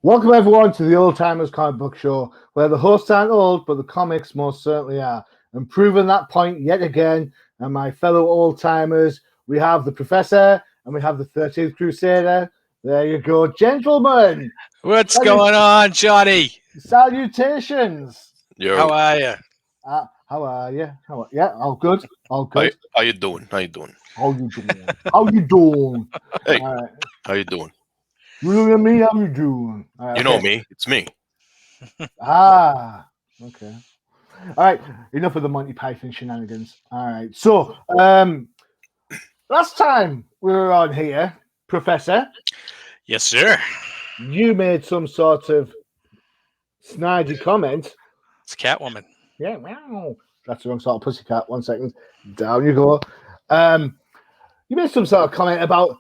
Welcome everyone to the Old Timers Comic Book Show, where the hosts aren't old, but the comics most certainly are. And proving that point yet again, and my fellow old timers, we have the Professor and we have the 13th Crusader. There you go, gentlemen. What's going on, Johnny? Salutations. Yo, How are you? How are you? Yeah, all good. All good. how you doing? How you doing? How you doing? How you doing? Hey, All right. how you doing? You look at me. How you doing? All right, You know me. It's me. Ah, okay. All right, enough of the Monty Python shenanigans. All right, so last time we were on here, Professor, Yes, sir. you made some sort of snidey comment. It's Catwoman. Yeah, wow, that's the wrong sort of pussycat. 1 second, down you go. You made some sort of comment about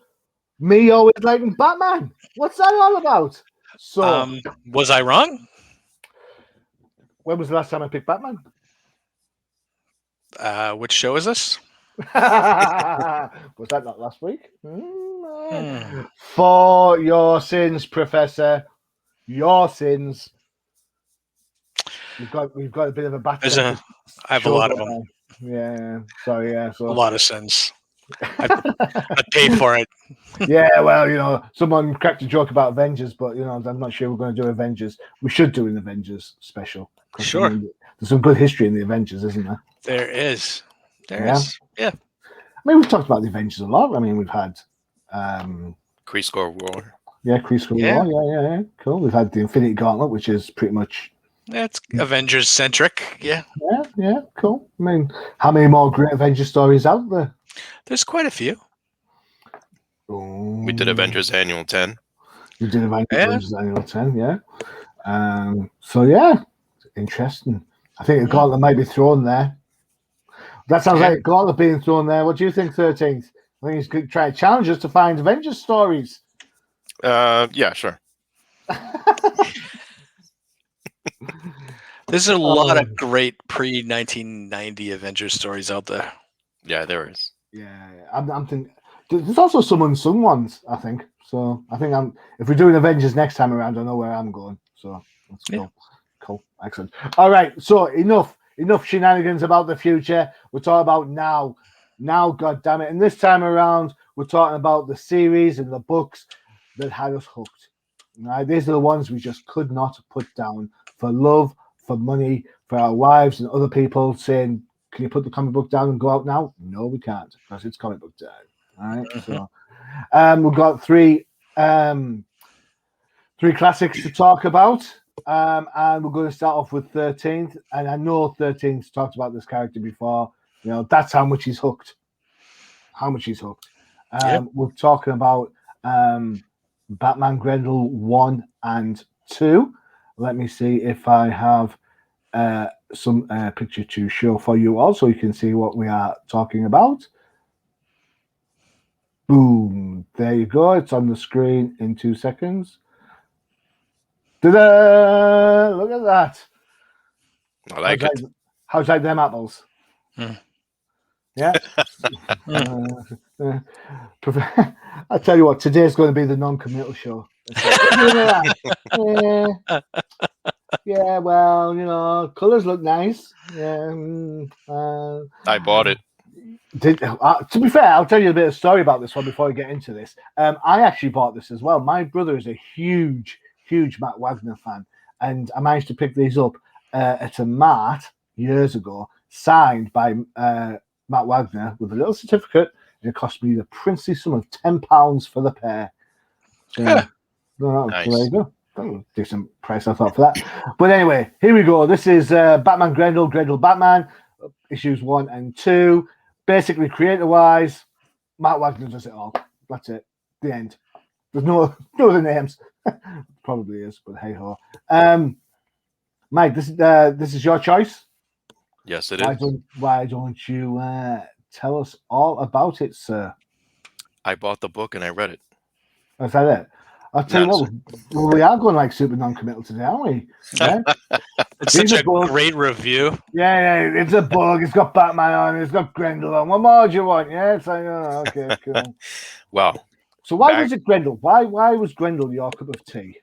me always liking Batman. What's that all about? So, Was I wrong? when was the last time I picked Batman? Which show is this? Was that not last week? For your sins, Professor. Your sins. We've got a bit of a battle. I have a lot of them. Yeah. Sorry. Yeah. So A lot of sins. I paid for it. yeah. Well, someone cracked a joke about Avengers, but I'm not sure we're going to do Avengers. We should do an Avengers special. Sure. There's some good history in the Avengers, isn't there? There is. There is. Yeah. I mean, we've talked about the Avengers a lot. I mean, we've had Crusader War. yeah, Crusader War. Yeah. Cool. We've had the Infinity Gauntlet, which is pretty much It's Avengers centric. Yeah. Yeah, cool. I mean, how many more great Avengers stories out there? There's quite a few. We did Avengers Annual 10. We did Avengers Annual 10, yeah. So yeah, interesting. I think a gauntlet might be thrown there. That sounds like a gauntlet being thrown there. What do you think, 13th? I think he's going to try to challenge us to find Avengers stories. Yeah, sure. There's a lot of great pre-1990 Avengers stories out there. Yeah, there is. Yeah, I'm thinking. There's also some unsung ones, I think. So I think if we're doing Avengers next time around, I know where I'm going. So that's cool. Cool. Excellent. All right. So enough shenanigans about the future. We're talking about now. Now, God damn it. And this time around, we're talking about the series and the books that had us hooked. Right? These are the ones we just could not put down for love, for money, for our wives and other people saying, can you put the comic book down and go out now? No, we can't, because it's comic book time. All right. So we've got three classics to talk about. And we're going to start off with 13th. And I know 13th talked about this character before. That's how much he's hooked. We're talking about Batman Grendel 1 and 2. Let me see if I have some picture to show for you all so you can see what we are talking about. Boom. There you go. It's on the screen in 2 seconds. Ta-da! Look at that. I like it. How's like them apples? Yeah. I tell you what, today's going to be the non-committal show. Yeah, well, colors look nice. Yeah. I bought it. To be fair, I'll tell you a bit of story about this one before we get into this. I actually bought this as well. My brother is a huge Matt Wagner fan, and I managed to pick these up at a mart years ago, signed by Matt Wagner with a little certificate, and it cost me the princely sum of £10 for the pair. So, nice. There you go. Decent price, I thought, for that. But anyway, here we go. This is Batman Grendel Batman, issues 1 and 2. Basically, creator-wise, Matt Wagner does it all. That's it. The end. There's no other names. Probably is, but hey ho. Mike, this is your choice. Yes, it is. Why don't you tell us all about it, sir? I bought the book and I read it. Is that it? I'll tell you what, we are going like super non-committal today, aren't we? Yeah? It's such a great review. Yeah, it's a book. It's got Batman on it. It's got Grendel on. What more do you want? Yeah, it's like, oh, okay, cool. Wow. So why was it Grendel? Why was Grendel your cup of tea?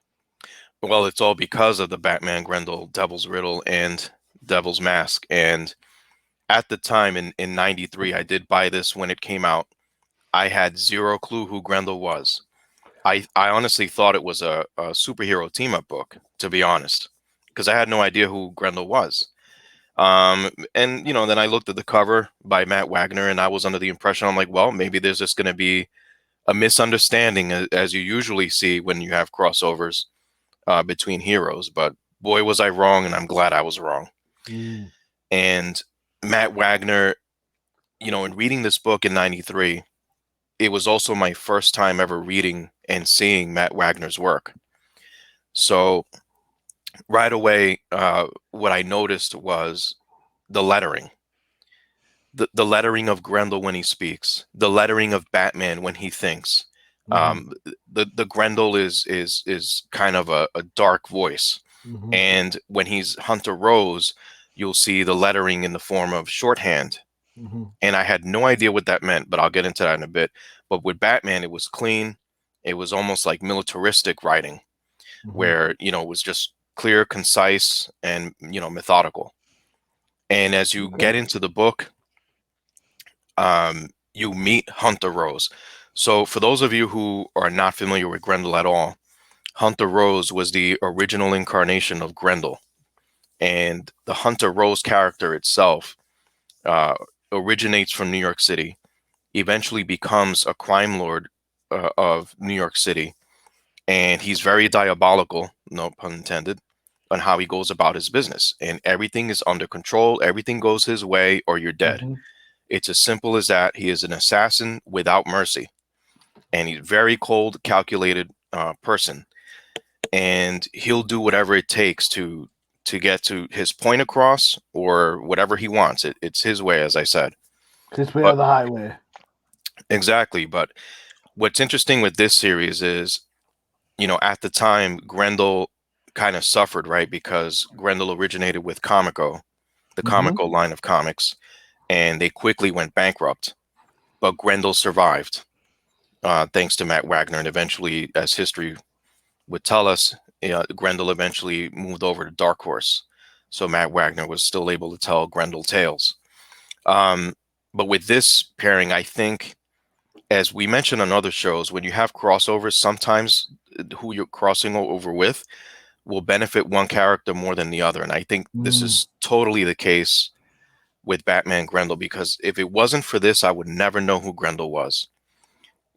Well, it's all because of the Batman Grendel Devil's Riddle and Devil's Mask. And at the time in 93, I did buy this when it came out. I had zero clue who Grendel was. I honestly thought it was a superhero team-up book, to be honest, because I had no idea who Grendel was. And then I looked at the cover by Matt Wagner, and I was under the impression, I'm like, well, maybe there's just going to be a misunderstanding, as you usually see when you have crossovers between heroes. But boy, was I wrong, and I'm glad I was wrong. Mm. And Matt Wagner, in reading this book in 93, it was also my first time ever reading and seeing Matt Wagner's work. So right away, what I noticed was the lettering. The lettering of Grendel when he speaks, the lettering of Batman when he thinks. The Grendel is kind of a dark voice. And when he's Hunter Rose, you'll see the lettering in the form of shorthand. And I had no idea what that meant, but I'll get into that in a bit. But with Batman, it was clean. It was almost like militaristic writing, where, it was just clear, concise, and, methodical. And as you get into the book, you meet Hunter Rose. So for those of you who are not familiar with Grendel at all, Hunter Rose was the original incarnation of Grendel. And the Hunter Rose character itself originates from New York City, eventually becomes a crime lord of New York City. And he's very diabolical, no pun intended, on how he goes about his business. And everything is under control. Everything goes his way or you're dead. It's as simple as that. He is an assassin without mercy. And he's a very cold, calculated person. And he'll do whatever it takes to get to his point across or whatever he wants. It's his way, as I said. His way or the highway. Exactly. But what's interesting with this series is, at the time, Grendel kind of suffered, right? Because Grendel originated with Comico, the Comico line of comics, and they quickly went bankrupt. But Grendel survived, thanks to Matt Wagner. And eventually, as history would tell us, Grendel eventually moved over to Dark Horse. So Matt Wagner was still able to tell Grendel tales. But with this pairing, I think, as we mentioned on other shows, when you have crossovers, sometimes who you're crossing over with will benefit one character more than the other. And I think this is totally the case with Batman Grendel, because if it wasn't for this, I would never know who Grendel was.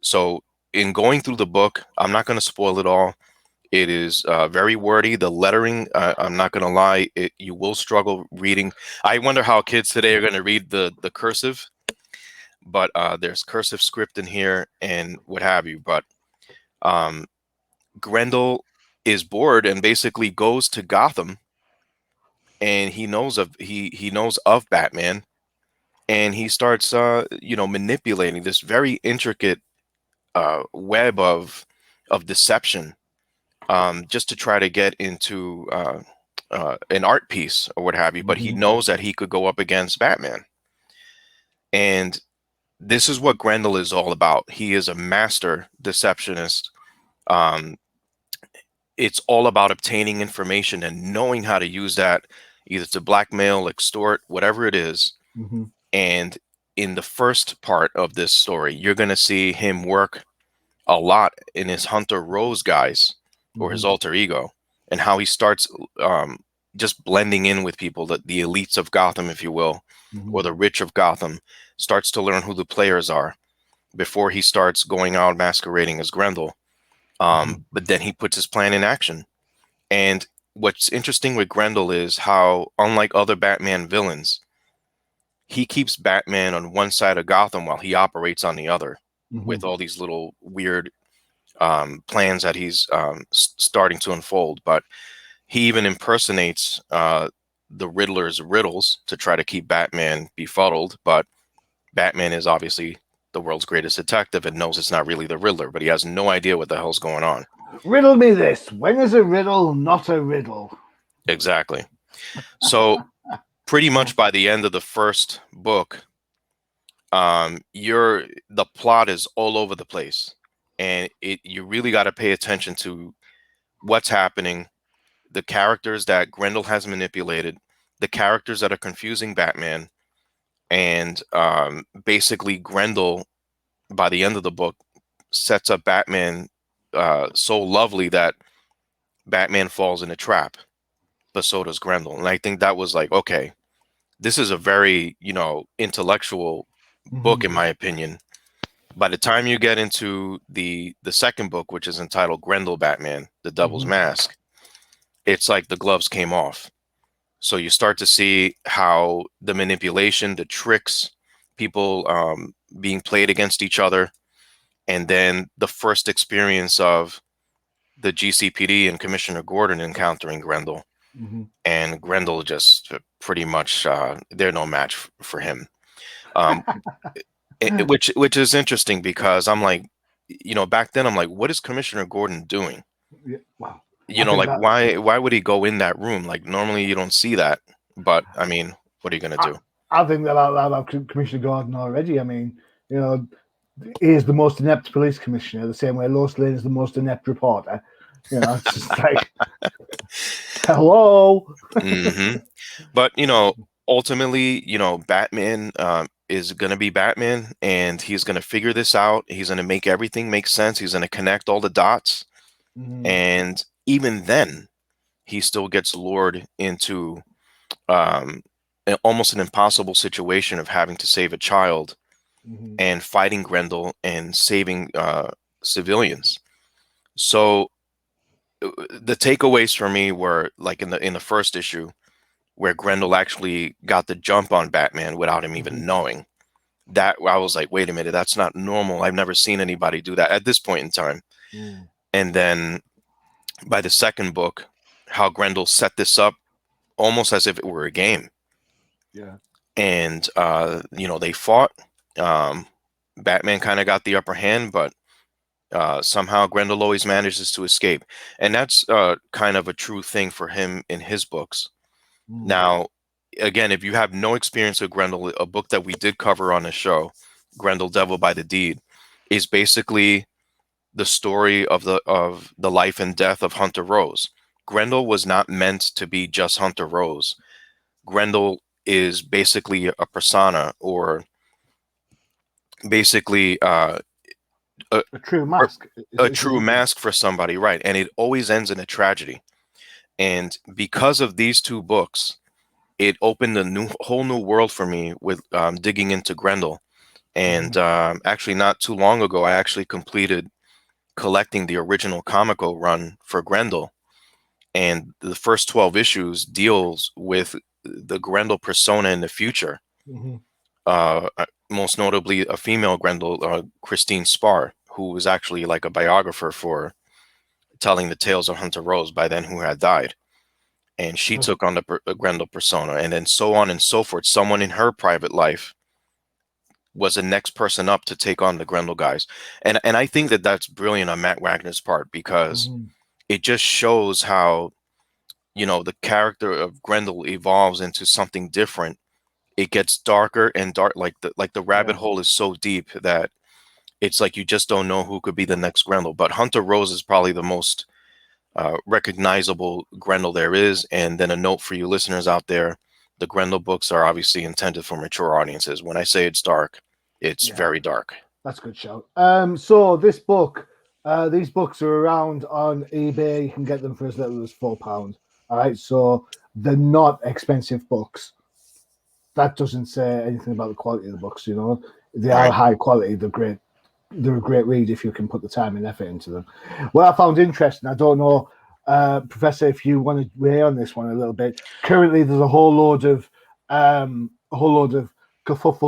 So in going through the book, I'm not going to spoil it all. It is very wordy. The lettering, I'm not going to lie, you will struggle reading. I wonder how kids today are going to read the cursive, but there's cursive script in here and what have you. But Grendel is bored and basically goes to Gotham, and he knows of Batman, and he starts manipulating this very intricate web of deception, just to try to get into an art piece or what have you. But he knows that he could go up against Batman. And this is what Grendel is all about. He is a master deceptionist. It's all about obtaining information and knowing how to use that either to blackmail, extort, whatever it is. And in the first part of this story, you're going to see him work a lot in his Hunter Rose guise, or his alter ego, and how he starts just blending in with people, the elites of Gotham, if you will, or the rich of Gotham, starts to learn who the players are before he starts going out masquerading as Grendel. But then he puts his plan in action. And what's interesting with Grendel is how, unlike other Batman villains, he keeps Batman on one side of Gotham while he operates on the other, with all these little weird plans that he's starting to unfold. But he even impersonates the Riddler's riddles to try to keep Batman befuddled. But Batman is obviously the world's greatest detective and knows it's not really the Riddler, but he has no idea what the hell's going on. Riddle me this. When is a riddle not a riddle? Exactly. So pretty much by the end of the first book, the plot is all over the place, and you really got to pay attention to what's happening, the characters that Grendel has manipulated, the characters that are confusing Batman, and basically Grendel, by the end of the book, sets up Batman so lovely that Batman falls in a trap, but so does Grendel. And I think that was like, okay, this is a very, intellectual book, in my opinion. By the time you get into the second book, which is entitled Grendel Batman, The Devil's Mask, it's like the gloves came off. So you start to see how the manipulation, the tricks, people being played against each other, and then the first experience of the GCPD and Commissioner Gordon encountering Grendel. And Grendel just pretty much, they're no match for him. Which is interesting because I'm like, back then I'm like, what is Commissioner Gordon doing? Yeah, wow. Like why would he go in that room? Like normally you don't see that, but I mean, what are you gonna do? I think about Commissioner Gordon already. I mean, he is the most inept police commissioner, the same way Lois Lane is the most inept reporter. It's just like, hello. But ultimately, Batman is gonna be Batman, and he's gonna figure this out. He's gonna make everything make sense. He's gonna connect all the dots, and even then, he still gets lured into almost an impossible situation of having to save a child and fighting Grendel and saving civilians. So the takeaways for me were like in the first issue, where Grendel actually got the jump on Batman without him even knowing. That I was like, wait a minute, that's not normal. I've never seen anybody do that at this point in time. And then by the second book, how Grendel set this up almost as if it were a game. Yeah. And they fought. Batman kind of got the upper hand, but somehow Grendel always manages to escape. And that's kind of a true thing for him in his books. Now, again, if you have no experience with Grendel, a book that we did cover on the show, Grendel Devil by the Deed, is basically the story of the life and death of Hunter Rose. Grendel was not meant to be just Hunter Rose. Grendel is basically a persona, or basically a true mask. A true mask for somebody, right? And it always ends in a tragedy. And because of these two books, it opened a whole new world for me with digging into Grendel. And actually, not too long ago, I actually completed collecting the original Comico run for Grendel. And the first 12 issues deals with the Grendel persona in the future. Most notably, a female Grendel, Christine Spar, who was actually like a biographer for telling the tales of Hunter Rose, by then who had died. And she took on the Grendel persona, and then so on and so forth. Someone in her private life was the next person up to take on the Grendel guys. And I think that that's brilliant on Matt Wagner's part, because it just shows how, the character of Grendel evolves into something different. It gets darker and dark, like the rabbit hole is so deep that it's like you just don't know who could be the next Grendel. But Hunter Rose is probably the most recognizable Grendel there is. And then a note for you listeners out there: the Grendel books are obviously intended for mature audiences. When I say it's dark, it's very dark. That's a good shout. So this book, these books are around on eBay. You can get them for as little as £4. All right, so they're not expensive books. That doesn't say anything about the quality of the books. They are high quality. They're great. They're a great read if you can put the time and effort into them. What I found interesting, I don't know, Professor, if you want to weigh on this one a little bit. Currently, there's a whole load of kerfuffle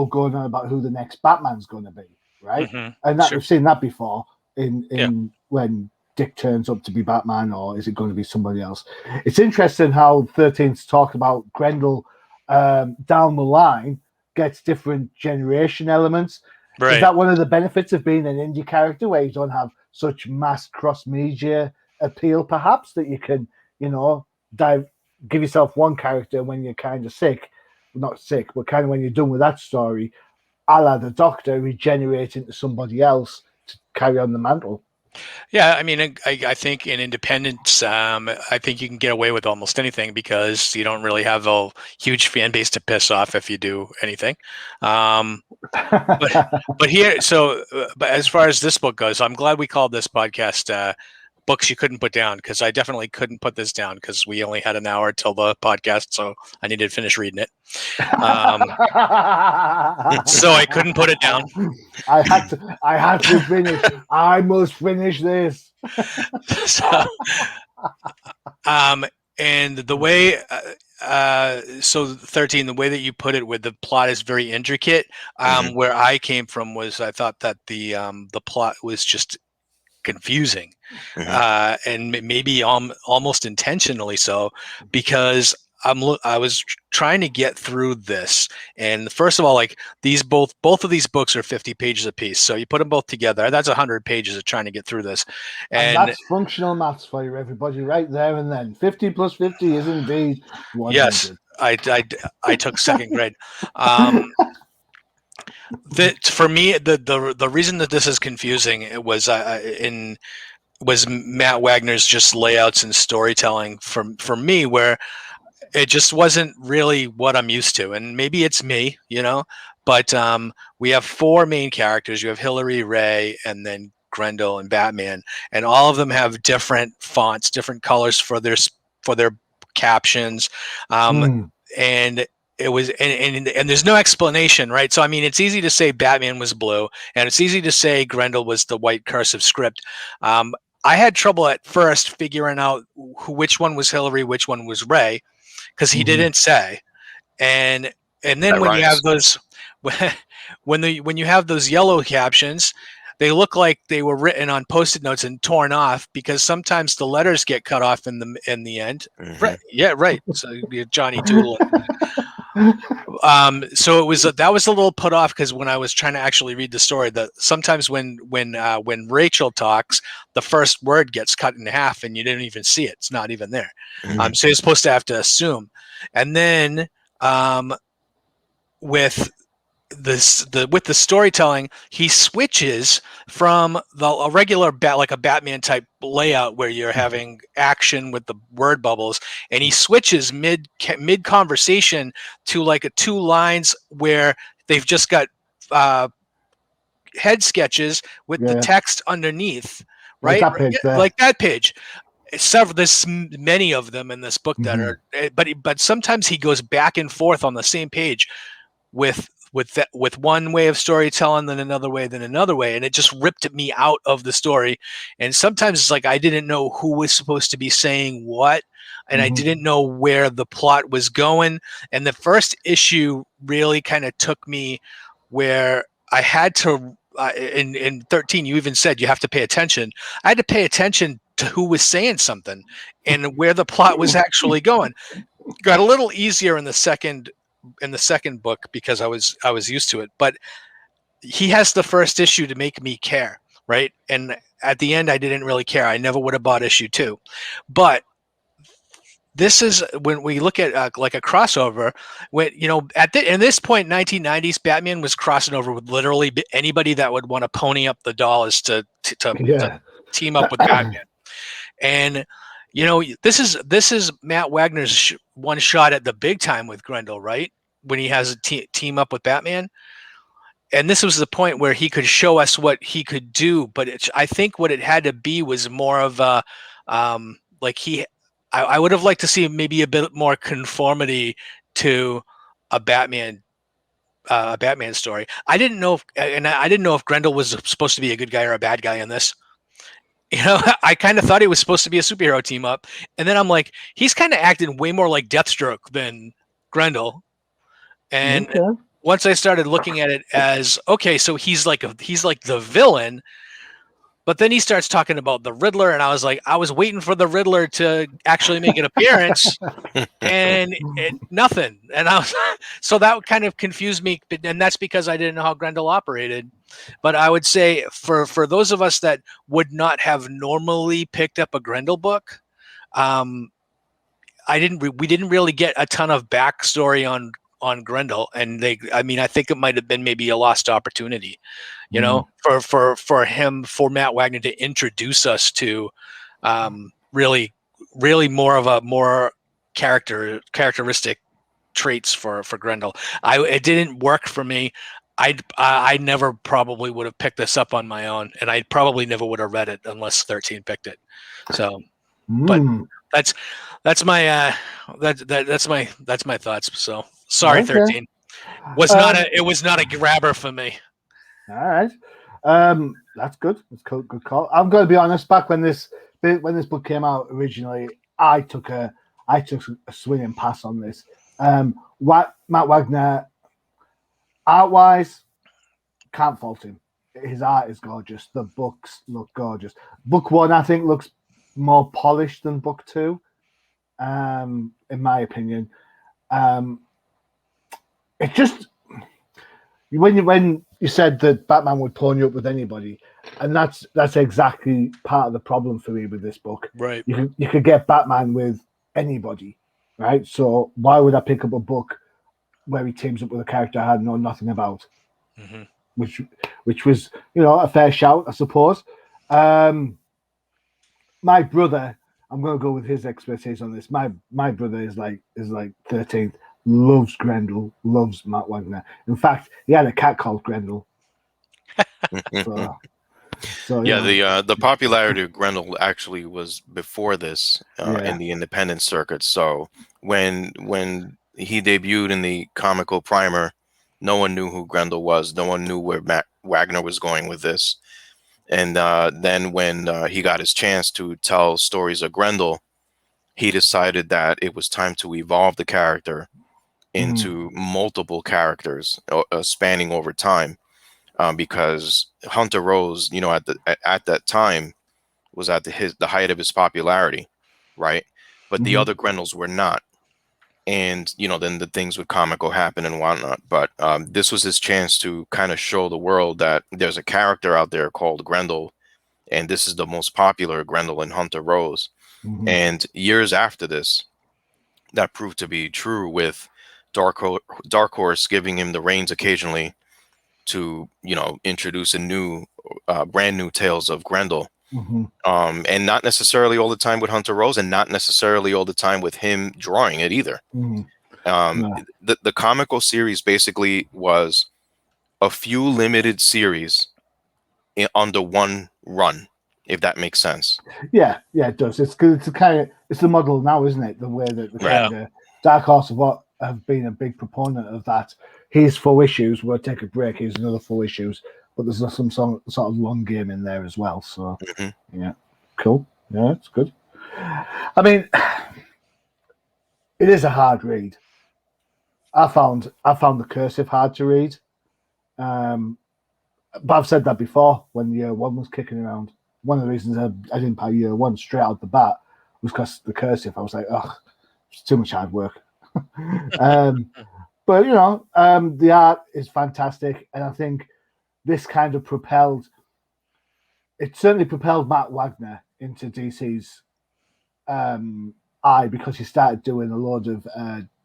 going on about who the next Batman's going to be, right? And that we've seen that before in when Dick turns up to be Batman, or is it going to be somebody else? It's interesting how 13th talked about Grendel down the line gets different generation elements. Right. Is that one of the benefits of being an indie character, where you don't have such mass cross-media appeal, perhaps, that you can, give yourself one character when you're kind of sick, not sick, but kind of when you're done with that story, a la the Doctor, regenerate into somebody else to carry on the mantle? Yeah, I mean, I think in independence, I think you can get away with almost anything because you don't really have a huge fan base to piss off if you do anything. Um, but but here, but as far as this book goes, I'm glad we called this podcast "Books You Couldn't Put Down" because I definitely couldn't put this down because we only had an hour till the podcast, so I needed to finish reading it. So I couldn't put it down. I had to finish. I must finish this. So, and the way, so 13, the way that you put it with the plot is very intricate. Where I came from was I thought that the plot was just confusing, and maybe almost intentionally so, because I was trying to get through this, and first of all, like both of these books are 50 pages apiece, so you put them both together, that's 100 pages of trying to get through this, and that's functional maths for you, everybody, right there and then. 50 plus 50 is indeed 100. Yes, I took second grade. For me, the reason that this is confusing was Matt Wagner's just layouts and storytelling for me, where it just wasn't really what I'm used to, and maybe it's me, but we have four main characters. You have Hillary, Ray, and then Grendel and Batman, and all of them have different fonts, different colors for their captions, and it was and there's no explanation, right? So I mean, it's easy to say Batman was blue, and it's easy to say Grendel was the white cursive script. I had trouble at first figuring out which one was Hillary, which one was Ray, because he didn't say. And then That when rhymes. you have those when you have those yellow captions, they look like they were written on post-it notes and torn off because sometimes the letters get cut off in the end. Right? Yeah, right. So Johnny Doodle. So it was that was a little put off because when I was trying to actually read the story, that sometimes when Rachel talks, the first word gets cut in half and you didn't even see it. It's not even there. So you're supposed to have to assume. And then with the storytelling, he switches from a regular like a Batman type layout where you're having action with the word bubbles, and he switches mid conversation to like a 2 lines where they've just got head sketches with the text underneath, right? Like that page. There's many of them in this book that are, but sometimes he goes back and forth on the same page with one way of storytelling, then another way, and it just ripped me out of the story. And sometimes it's like I didn't know who was supposed to be saying what, and I didn't know where the plot was going. And the first issue really kind of took me where I had to. In 13, you even said you have to pay attention. I had to pay attention to who was saying something and where the plot was actually going. Got a little easier in the second book because I was used to it, but he has the first issue to make me care, right? And at the end I didn't really care. I never would have bought issue 2. But this is when we look at like a crossover when in this point 1990s Batman was crossing over with literally anybody that would want to pony up the dollars to team up with Batman. And this is Matt Wagner's one shot at the big time with Grendel, right? When he has a team up with Batman. And this was the point where he could show us what he could do. But I think what it had to be was more of a, I would have liked to see maybe a bit more conformity to a Batman story. I didn't know if Grendel was supposed to be a good guy or a bad guy in this. I kind of thought he was supposed to be a superhero team up, and then I'm like, he's kind of acting way more like Deathstroke than Grendel. And once I started looking at it as okay, so he's like the villain, but then he starts talking about the Riddler, and I was like, I was waiting for the Riddler to actually make an appearance, and nothing. And so that kind of confused me, and that's because I didn't know how Grendel operated. But I would say for those of us that would not have normally picked up a Grendel book, we didn't really get a ton of backstory on on Grendel, and I think it might have been maybe a lost opportunity, you know, for Matt Wagner to introduce us to really more of a more characteristic traits for Grendel. It didn't work for me. I never probably would have picked this up on my own, and I probably never would have read it unless 13 picked it. So, but that's my that's my thoughts. So sorry, Okay. 13 it was not a grabber for me. All right, that's good. That's good call. I'm going to be honest. Back when this book came out originally, I took a swinging pass on this. Matt Wagner, art wise, can't fault him. His art is gorgeous. The books look gorgeous. Book 1, I think, looks more polished than book 2, in my opinion. It just when you said that Batman would pawn you up with anybody, and that's exactly part of the problem for me with this book. Right. You could get Batman with anybody, right? So why would I pick up a book where he teams up with a character I had known nothing about? Mm-hmm. Which was, a fair shout, I suppose. My brother, I'm going to go with his expertise on this. My brother is like 13th, loves Grendel, loves Matt Wagner. In fact, he had a cat called Grendel. So the popularity of Grendel actually was before this in the independent circuit. So when he debuted in the comical primer, no one knew who Grendel was. No one knew where Matt Wagner was going with this. And then when he got his chance to tell stories of Grendel, he decided that it was time to evolve the character into multiple characters spanning over time. Because Hunter Rose, at that time, was at the height of his popularity, right? But the other Grendels were not. And then the things with Comico happen and whatnot. But this was his chance to kind of show the world that there's a character out there called Grendel, and this is the most popular Grendel in Hunter Rose. And years after this, that proved to be true, with Dark Horse giving him the reins occasionally to introduce brand new tales of Grendel. And not necessarily all the time with Hunter Rose, and not necessarily all the time with him drawing it either. The comical series basically was a few limited series under one run, if that makes sense. Yeah, it does. It's the model now, isn't it? The way that the kind of Dark Horse have been a big proponent of that. Here's 4 issues. We'll take a break. Here's another 4 issues. But there's some sort of long game in there as well. So yeah, cool. Yeah, it's good. I mean, it is a hard read. I found the cursive hard to read. But I've said that before when year 1 was kicking around. One of the reasons I didn't buy year 1 straight out the bat was because the cursive. I was like, it's too much hard work. But the art is fantastic, and I think this kind of certainly propelled Matt Wagner into DC's eye, because he started doing a load of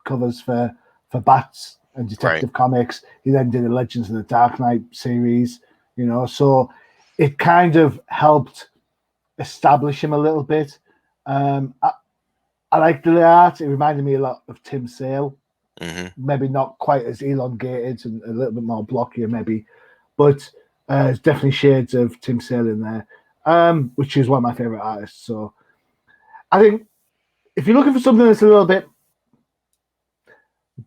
covers for Bats and Detective Comics. He then did the Legends of the Dark Knight series, so it kind of helped establish him a little bit. I liked the art. It reminded me a lot of Tim Sale. Maybe not quite as elongated and a little bit more blockier, maybe, but there's definitely shades of Tim Sale in there, which is one of my favorite artists. So I think if you're looking for something that's a little bit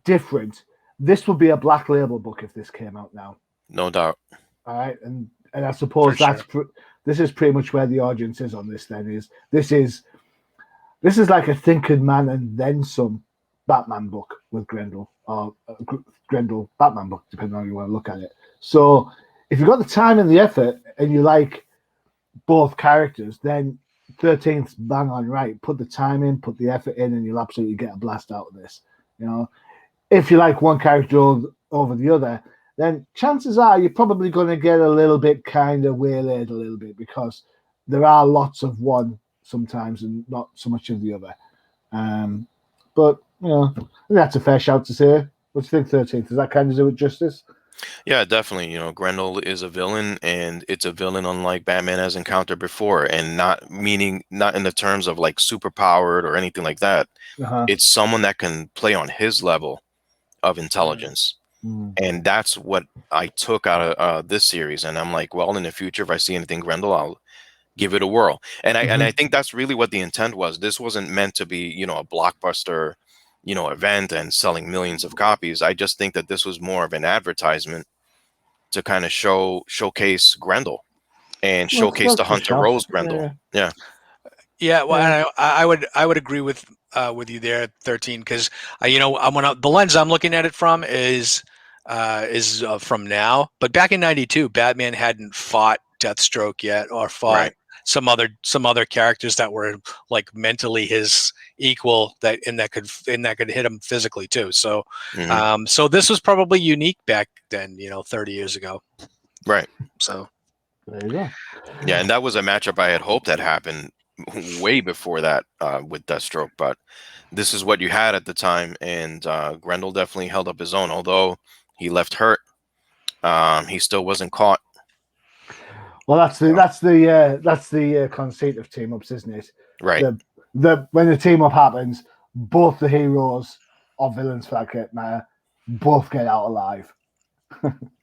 different, this would be a Black Label book if this came out now. No doubt. All right, and I suppose this is pretty much where the audience is on this. Then this is like a thinking man and then some Batman book with Grendel, or Grendel Batman book, depending on how you want to look at it. So if you've got the time and the effort and you like both characters, then 13th bang on right. Put the time in, put the effort in, and you'll absolutely get a blast out of this. If you like one character over the other, then chances are you're probably going to get a little bit kind of waylaid a little bit, because there are lots of one sometimes and not so much of the other. But I think that's a fair shout to say. What do you think, 13th? Does that kind of do it justice? Yeah, definitely. Grendel is a villain, and it's a villain unlike Batman has encountered before, and not in the terms of like super powered or anything like that. It's someone that can play on his level of intelligence. And that's what I took out of this series. And I'm like, well, in the future, if I see anything Grendel, I'll give it a whirl. And I think that's really what the intent was. This wasn't meant to be, a blockbuster, event and selling millions of copies. I just think that this was more of an advertisement to kind of showcase Grendel and showcase the Hunter Rose Grendel. Yeah, well, I would agree with you there, 13, because the lens I'm looking at it from is from now, but back in '92, Batman hadn't fought Deathstroke yet, or fought some other characters that were like mentally his equal that could hit him physically too. So, so this was probably unique back then, 30 years ago. Right. So there you go. Yeah, and that was a matchup I had hoped had happened way before that with Deathstroke, but this is what you had at the time, and Grendel definitely held up his own. Although he left hurt, he still wasn't caught. Well, that's the conceit of team ups, isn't it? Right. When the team up happens, both the heroes or villains, for that matter, both get out alive.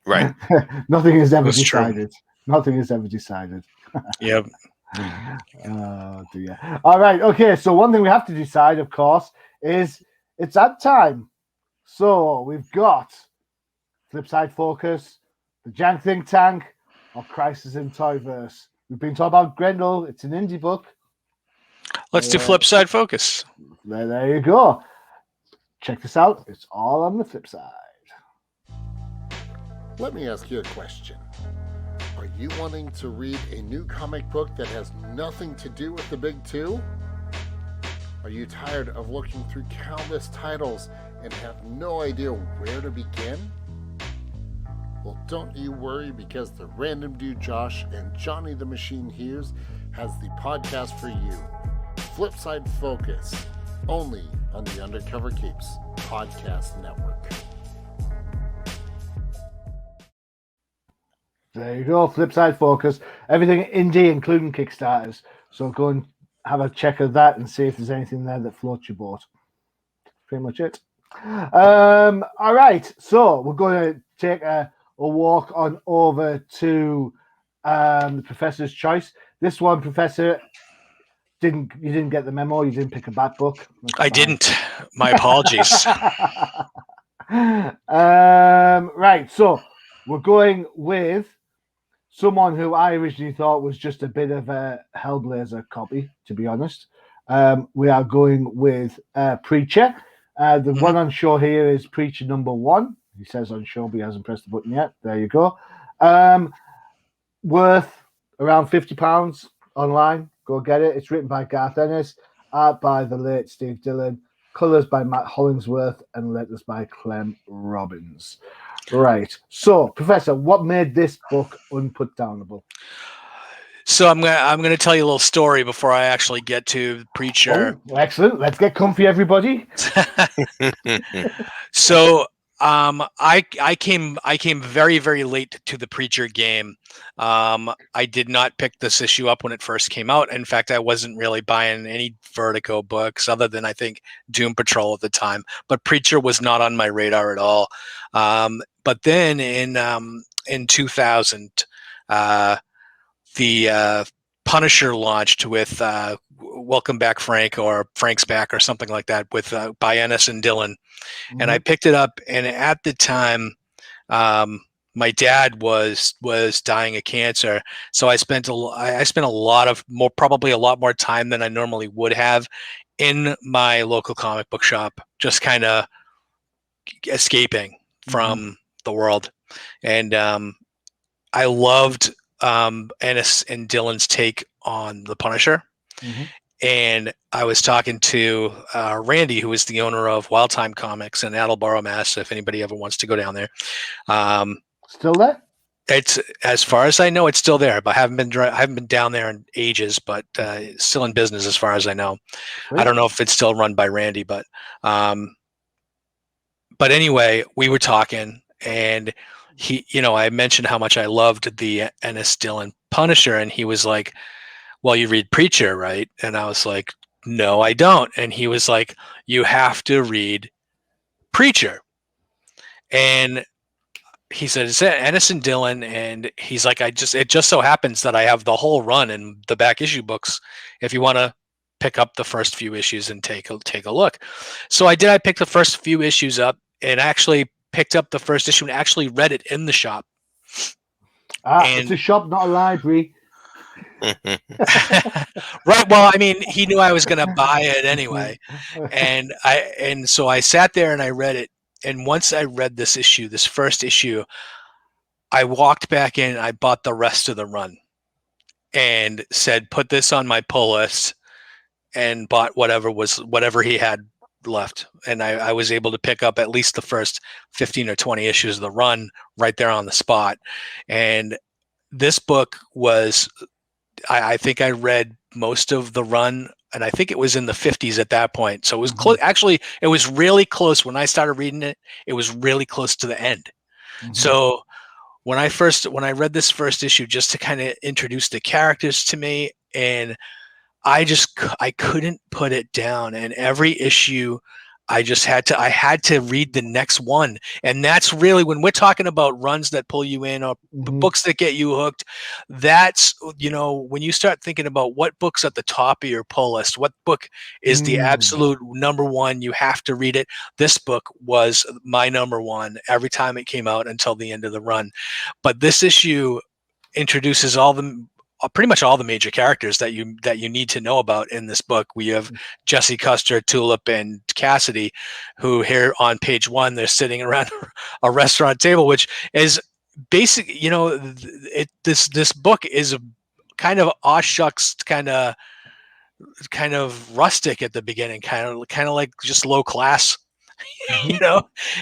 Right. Nothing is ever decided. True. Nothing is ever decided. Yep. Oh dear. All right. Okay. So one thing we have to decide, of course, is it's that time. So we've got Flipside Focus, the Jank Think Tank, or Crisis in Toyverse. We've been talking about Grendel. It's an indie book. Let's do Flipside Focus. There you go. Check this out. It's all on the flip side. Let me ask you a question. Are you wanting to read a new comic book that has nothing to do with the big two? Are you tired of looking through countless titles and have no idea where to begin? Well, don't you worry, because the Random Dude Josh and Johnny the Machine Hughes has the podcast for you. Flipside Focus, only on the Undercover Capes Podcast Network. There you go, Flipside Focus. Everything indie, including Kickstarters. So go and have a check of that and see if there's anything there that floats your boat. Pretty much it. All right, so we're going to take a walk on over to the Professor's Choice. This one, Professor, you didn't get the memo. You didn't pick a Bat book. I didn't. My apologies. Right, so we're going with someone who I originally thought was just a bit of a Hellblazer copy, to be honest. We are going with Preacher. The one on show here is Preacher #1. He says on show, but he hasn't pressed the button yet. There you go. Worth around £50 online. Go get it. It's written by Garth Ennis, art by the late Steve Dillon, colours by Matt Hollingsworth, and letters by Clem Robbins. Right. So, Professor, what made this book unputdownable? So I'm gonna tell you a little story before I actually get to Preacher. Oh, excellent. Let's get comfy, everybody. So I came very, very late to the Preacher game. I did not pick this issue up when it first came out. In fact, I wasn't really buying any Vertigo books other than, I think, Doom Patrol at the time. But Preacher was not on my radar at all. But then in 2000, the Punisher launched with Welcome Back, Frank, or Frank's Back, or something like that, with by Ennis and Dillon. And I picked it up, and at the time, my dad was dying of cancer, so I spent a lot more time than I normally would have in my local comic book shop, just kind of escaping from the world. And I loved Ennis and Dillon's take on the Punisher. And I was talking to Randy, who is the owner of Wild Time Comics in Attleboro, Mass. If anybody ever wants to go down there, still there? It's, as far as I know, it's still there. But I haven't been down there in ages. But it's still in business, as far as I know. Sweet. I don't know if it's still run by Randy, but but anyway, we were talking, and he, I mentioned how much I loved the Ennis Dillon Punisher, and he was like, well, you read Preacher, right? And I was like, no, I don't. And he was like, you have to read Preacher. And he said, it's Ennis and Dillon. And he's like, it just so happens that I have the whole run in the back issue books. If you want to pick up the first few issues and take a look. So I did. I picked the first few issues up and actually picked up the first issue and actually read it in the shop. It's a shop, not a library. Right. Well, I mean, he knew I was going to buy it anyway. And so I sat there and I read it. And once I read this first issue, I walked back in, I bought the rest of the run and said, put this on my pull list, and bought whatever he had left. And I was able to pick up at least the first 15 or 20 issues of the run right there on the spot. And this book was, I think I read most of the run, and I think it was in the 50s at that point. So it was close. Actually, it was really close when I started reading it. It was really close to the end. So when I read this first issue, just to kind of introduce the characters to me, and I couldn't put it down. And every issue, I had to read the next one. And that's really, when we're talking about runs that pull you in, or books that get you hooked, that's, when you start thinking about what book's at the top of your pull list, what book is the absolute number one, you have to read it. This book was my number one every time it came out until the end of the run. But this issue introduces pretty much all the major characters that you need to know about in this book. We have Jesse, Custer, Tulip, and Cassidy, who here on page 1, they're sitting around a restaurant table, which is basic. This book is a kind of aw shucks, kind of rustic at the beginning, kind of like just low class,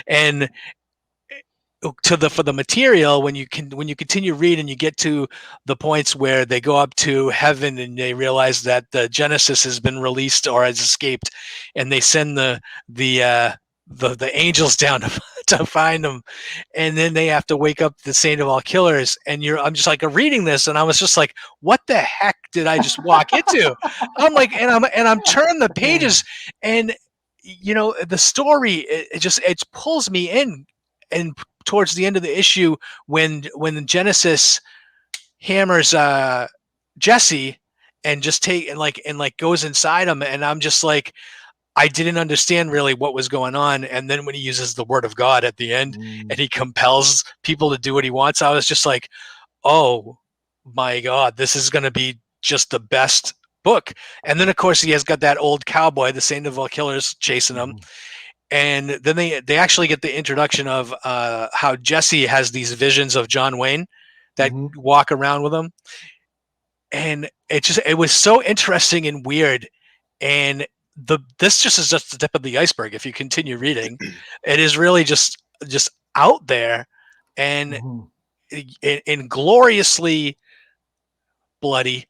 and for the material, when you continue reading, you get to the points where they go up to heaven and they realize that the Genesis has been released or has escaped, and they send the angels down to find them, and then they have to wake up the Saint of all killers. And I'm just like reading this, and I was just like, what the heck did I just walk into? I'm like, and I'm turning the pages, and the story, it pulls me in. And towards the end of the issue, when the Genesis hammers Jesse and just goes inside him, and I'm just like, I didn't understand really what was going on. And then when he uses the word of God at the end and he compels people to do what he wants, I was just like, oh my God, this is going to be just the best book. And then of course he has got that old cowboy, the Saint of all killers, chasing him. And then they actually get the introduction of how Jesse has these visions of John Wayne that walk around with him. And it was so interesting and weird. And this just is just the tip of the iceberg. If you continue reading, it is really just out there and gloriously bloody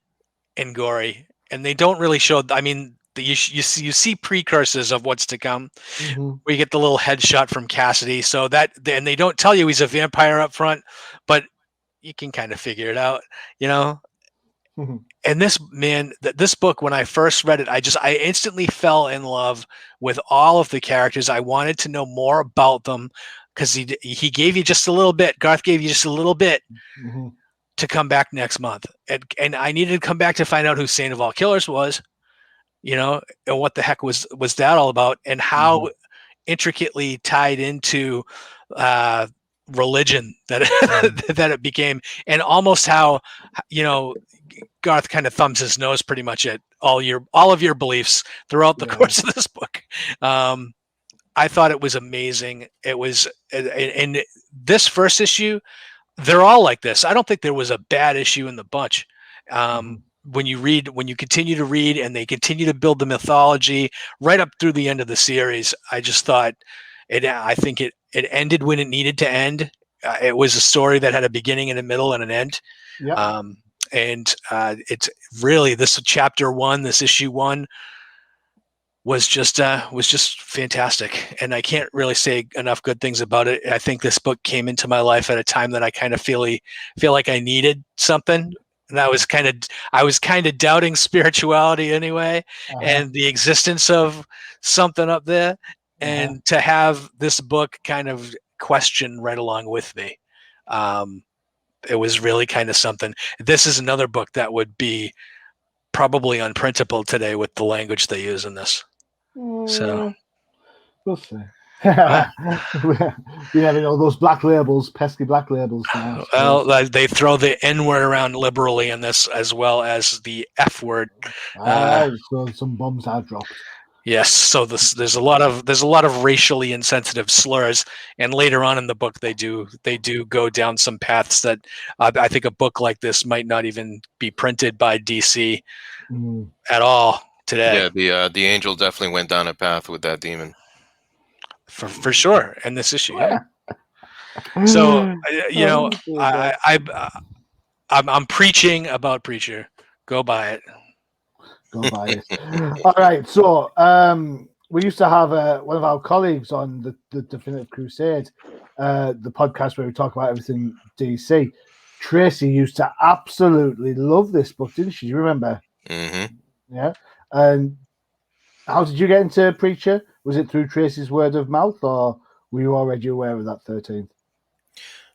and gory. And they don't really show, I mean, you see precursors of what's to come. We get the little headshot from Cassidy, so that, and they don't tell you he's a vampire up front, but you can kind of figure it out, And this book, when I first read it, I instantly fell in love with all of the characters. I wanted to know more about them because he gave you just a little bit. Garth gave you just a little bit to come back next month, and I needed to come back to find out who Saint of all killers was. And what the heck was that all about, and how intricately tied into religion that that it became, and almost how Garth kind of thumbs his nose pretty much at all of your beliefs throughout the course of this book. I thought it was amazing. It was, and this first issue, they're all like this. I don't think there was a bad issue in the bunch. When you continue to read and they continue to build the mythology right up through the end of the series, I just thought I think it ended when it needed to end. It was a story that had a beginning and a middle and an end. And it's really, this chapter 1, this issue 1, was just fantastic, and I can't really say enough good things about it. I think this book came into my life at a time that I kind of feel like I needed something, and I was kind of doubting spirituality anyway, and the existence of something up there, and to have this book kind of question right along with me, it was really kind of something. This is another book that would be probably unprintable today with the language they use in this. So we'll see. We never know those black labels, pesky black labels now. Well, they throw the N word around liberally in this, as well as the F word. So some bombs are dropped. Yes, so there's a lot of racially insensitive slurs, and later on in the book they do go down some paths that I think a book like this might not even be printed by DC at all today. Yeah, the angel definitely went down a path with that demon. For sure, in this issue. Yeah. So I'm preaching about Preacher. Go buy it. Go buy it. All right. So we used to have one of our colleagues on the Definitive Crusade, the podcast where we talk about everything DC. Tracy used to absolutely love this book, didn't she? Do you remember? Mm-hmm. Yeah. And how did you get into Preacher? Was it through Tracy's word of mouth, or were you already aware of that 13th?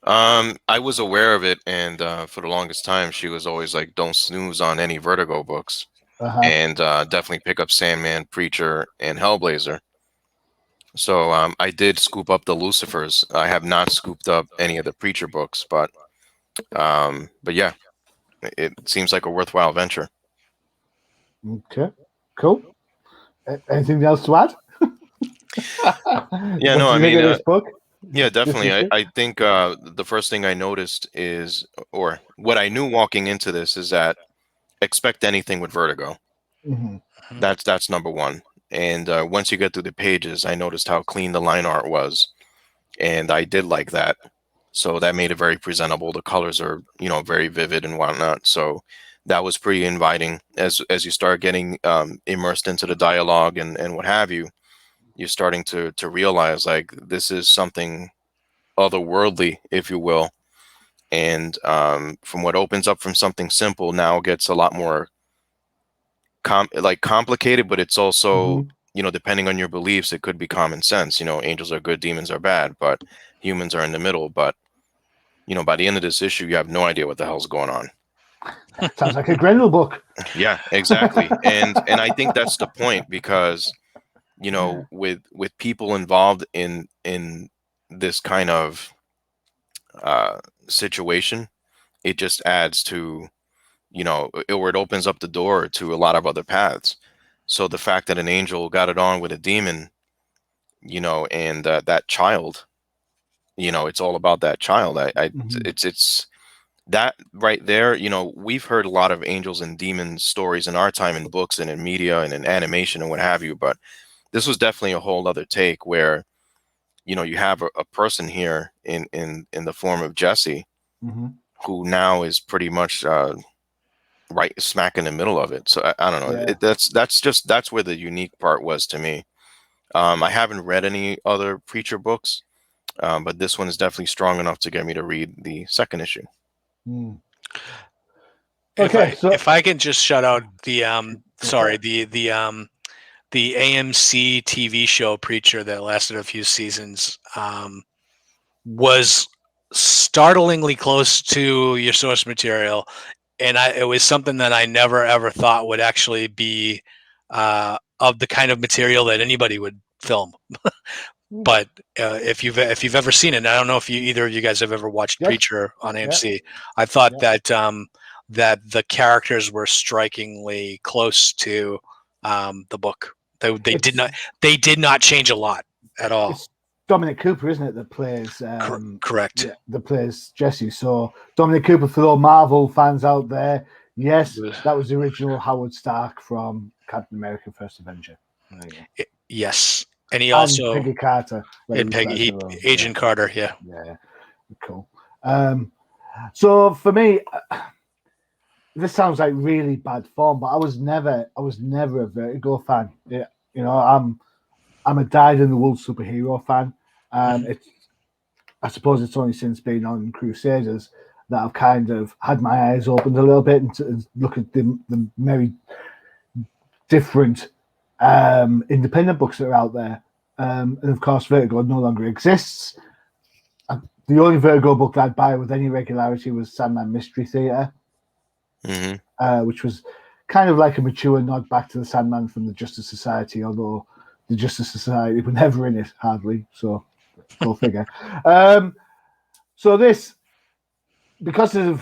I was aware of it, and for the longest time, she was always like, "Don't snooze on any Vertigo books," and definitely pick up Sandman, Preacher, and Hellblazer. So I did scoop up the Lucifers. I have not scooped up any of the Preacher books, but yeah, it seems like a worthwhile venture. Okay, cool. Anything else to add? Yeah, no, I mean, this book? Yeah, definitely. I think the first thing I noticed is, or what I knew walking into this, is that expect anything with Vertigo. Mm-hmm. That's number one. And once you get through the pages, I noticed how clean the line art was, and I did like that. So that made it very presentable. The colors are, very vivid and whatnot. So that was pretty inviting. As you start getting immersed into the dialogue and what have you, you're starting to realize like this is something otherworldly, if you will. And from what opens up from something simple now gets a lot more complicated, but it's also, depending on your beliefs, it could be common sense. Angels are good, demons are bad, but humans are in the middle. But, by the end of this issue, you have no idea what the hell's going on. Sounds like a Grendel book. Yeah, exactly. And I think that's the point, because, with people involved in this kind of situation, it just adds to, or it opens up the door to a lot of other paths. So the fact that an angel got it on with a demon, and that child, it's all about that child. It's that right there. We've heard a lot of angels and demons stories in our time in books and in media and in animation and what have you, but this was definitely a whole other take where, you have a person here in the form of Jesse, who now is pretty much right smack in the middle of it. So I don't know. Yeah. That's where the unique part was to me. I haven't read any other Preacher books, but this one is definitely strong enough to get me to read the second issue. Okay, if I can just shout out the the AMC TV show Preacher that lasted a few seasons, was startlingly close to your source material, and it was something that I never ever thought would actually be of the kind of material that anybody would film. But if you've ever seen it, and I don't know if either of you guys have ever watched Preacher on AMC. I thought that that the characters were strikingly close to the book. They did not change a lot at all. It's Dominic Cooper, isn't it, that plays correct? Yeah, that plays Jesse. So Dominic Cooper, for all Marvel fans out there, yes, that was the original Howard Stark from Captain America: First Avenger. Yes, and he also Peggy Carter, Agent Carter. Yeah, cool. So for me, this sounds like really bad form, but I was never a Vertigo fan. Yeah, You know, I'm a dyed-in-the-wool superhero fan. I suppose it's only since being on Crusaders that I've kind of had my eyes opened a little bit and look at the very different independent books that are out there. And of course, Vertigo no longer exists. The only Vertigo book I'd buy with any regularity was Sandman Mystery Theater, which was kind of like a mature nod back to the Sandman from the Justice Society, although the Justice Society were never in it, hardly. So, go figure. So this, because of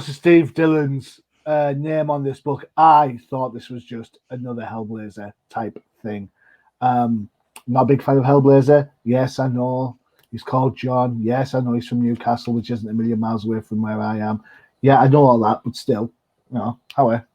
Steve Dillon's name on this book, I thought this was just another Hellblazer type thing. Not a big fan of Hellblazer. Yes, I know. He's called John. Yes, I know he's from Newcastle, which isn't a million miles away from where I am. Yeah, I know all that, but still, you know, however.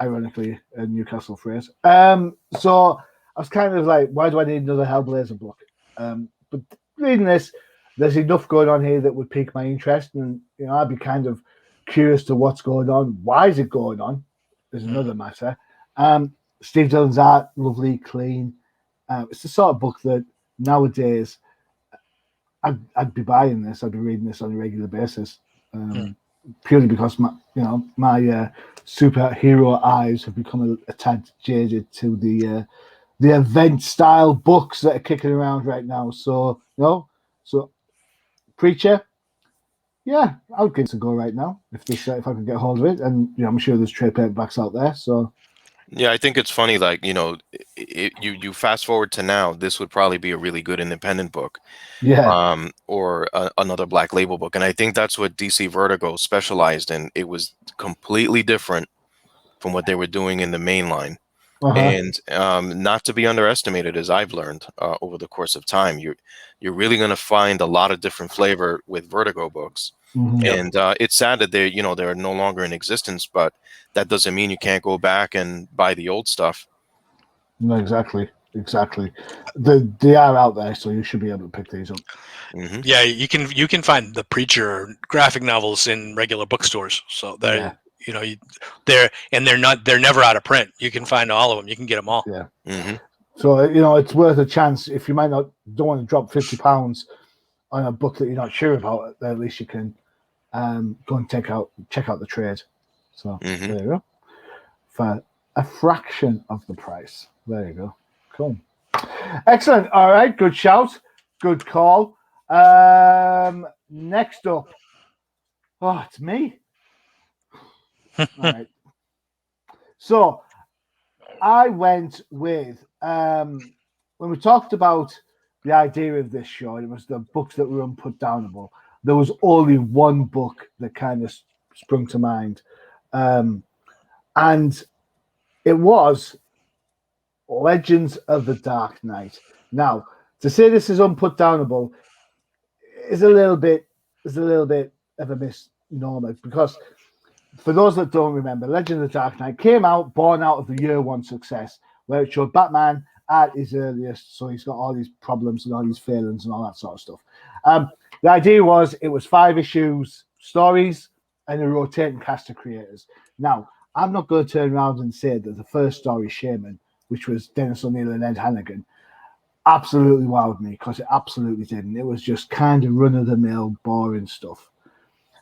Ironically, a Newcastle phrase. So I was kind of like, why do I need another Hellblazer book? But reading this, there's enough going on here that would pique my interest, and you know, I'd be kind of curious to what's going on. Why is it going on? Is another matter. Steve Dillon's art, lovely, clean. It's the sort of book that nowadays I'd be buying this. I'd be reading this on a regular basis, purely because my superhero eyes have become a tad jaded to the event style books that are kicking around right now. So Preacher, yeah, I'll give it a go right now if I can get hold of it, and you know, I'm sure there's trade paperbacks out there. So yeah, I think it's funny. Like, you know, you fast forward to now, this would probably be a really good independent book, or another Black Label book, and I think that's what DC Vertigo specialized in. It was completely different from what they were doing in the main line. And not to be underestimated, as I've learned over the course of time, you're really going to find a lot of different flavor with Vertigo books. And it's sad that they're no longer in existence, but that doesn't mean you can't go back and buy the old stuff. No, exactly. They are out there, so you should be able to pick these up. Yeah, you can find the Preacher graphic novels in regular bookstores. So that you know, they're never out of print. You can find all of them. You can get them all. Yeah. So you know, it's worth a chance. If you don't want to drop £50 on a book that you're not sure about, at least you can go and check out the trade. So there you go. For a fraction of the price. There you go. Cool. Excellent. All right. Good shout. Good call. Next up. Oh, it's me. All right. So I went with when we talked about the idea of this show, it was the books that were unputdownable. There was only one book that kind of sprung to mind. And it was Legends of the Dark Knight. Now, to say this is unputdownable is a little bit of a misnomer, because for those that don't remember, Legends of the Dark Knight came out born out of the year one success, where it showed Batman at his earliest, so he's got all these problems and all these failings and all that sort of stuff. The idea was it was 5 issues stories and a rotating cast of creators. Now, I'm not going to turn around and say that the first story, Shaman, which was Dennis O'Neil and Ed Hannigan, absolutely wowed me, because it absolutely didn't. It was just kind of run-of-the-mill, boring stuff.